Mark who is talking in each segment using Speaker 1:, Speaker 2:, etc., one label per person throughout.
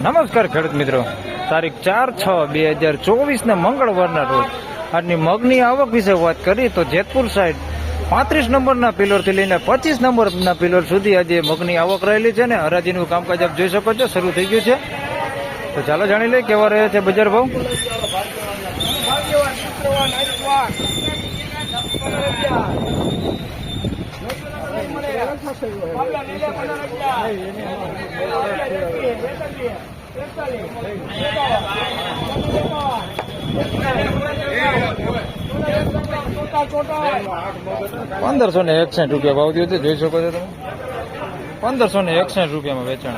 Speaker 1: નમસ્કાર ખેડૂત મિત્રો, તારીખ 4/6/2024 મંગળવારના રોજ આજની મગની આવક વિશે વાત કરી તો જેતપુર સાઈડ 35 નંબરના પિલરથી લઈને 25 નંબરના પિલર સુધી આજે મગની આવક રહેલી છે ને હરાજીનું કામકાજ આપ જોઈ શકો છો શરૂ થઈ ગયું છે. તો ચાલો જાણી લઈએ કેવા રહે છે બજાર ભાવ. ₹1561 ભાવ થયો છે, જોઈ શકો છો તમે. ₹1561 વેચાણ.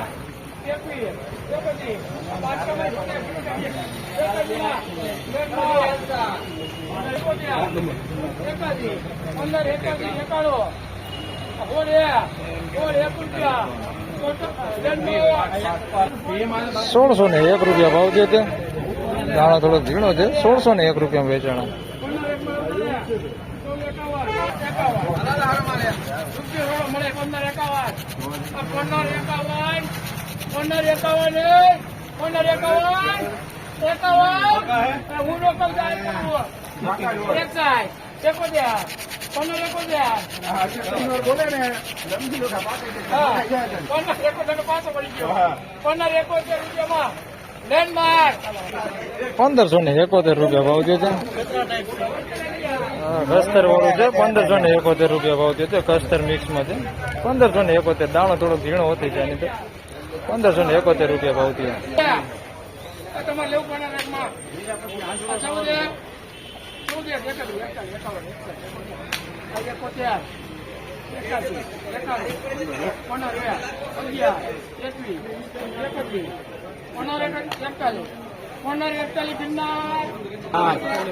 Speaker 1: ₹1601 ભાવ છે તે દાણો થોડો ઝીણો છે. ₹1601 વેચાણ. ₹1571 ભાવ છે તે કસ્તર વાળું છે. ₹1571 ભાવ છે તે કસ્તર મિક્સમાં છે. 1571 દાણો થોડો ઝીણો હોતી છે એની તો ₹1571 ભાવ થયો.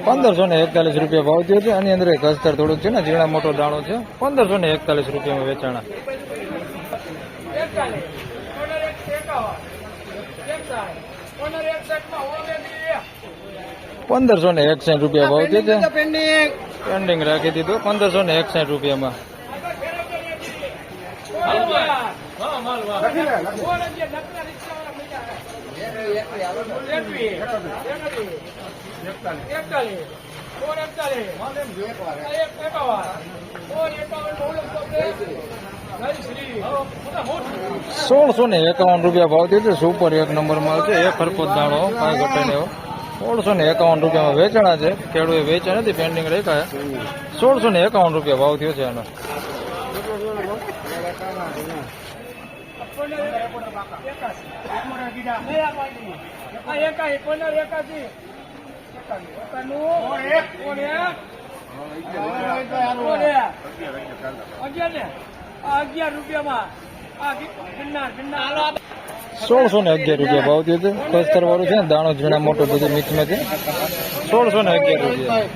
Speaker 1: ₹1541 ભાવ થયો છે. આની અંદર કસ્તર થોડુંક છે ને ઝીણા મોટો દાણો છે. ₹1541 વેચાણ. ₹1561 ભાવ થયો છે. પેન્ડિંગ રાખી દીધું ₹1561. ₹1651 ભાવ થયો છે. સુપર 1 નંબરમાં છે. એક હરકો દાણો કાંઈ ઘટે નહીં. ₹1651 વેચાણા છે. ખેડૂએ વેચા નથી, પેન્ડિંગ રાખ્યા. ₹1651 ભાવ થયો છે એનો. ₹1611 ભાવ થયો છે. કસ્તર વાળું છે ને દાણો ઝીણા મોટો બધું મિક્સમાં છે. ₹1611.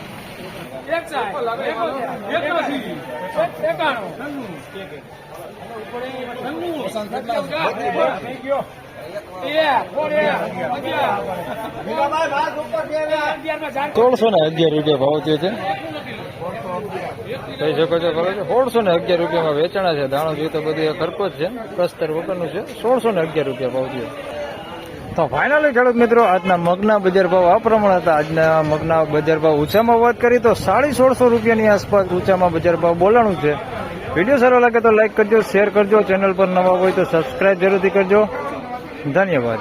Speaker 1: ₹1611 ભાવ થયો છે. કહી શકો છો ₹1611 વેચાણા છે. દાણો જોઈએ તો બધું ખરકો જ છે, કસ્તર વગરનું છે. ₹1611 ભાવ થયો. તો ફાઇનલી ખેડૂત મિત્રો, આજના મગના બજાર ભાવ આ પ્રમાણે હતા. આજના મગના બજાર ભાવ ઊંચામાં વાત કરી તો ₹1650 આસપાસ ઊંચામાં બજાર ભાવ બોલાણું છે. વિડીયો સારો લાગે તો લાઈક કરજો, શેર કરજો. ચેનલ પર નવા હોય તો સબસ્ક્રાઇબ જરૂરથી કરજો. ધન્યવાદ.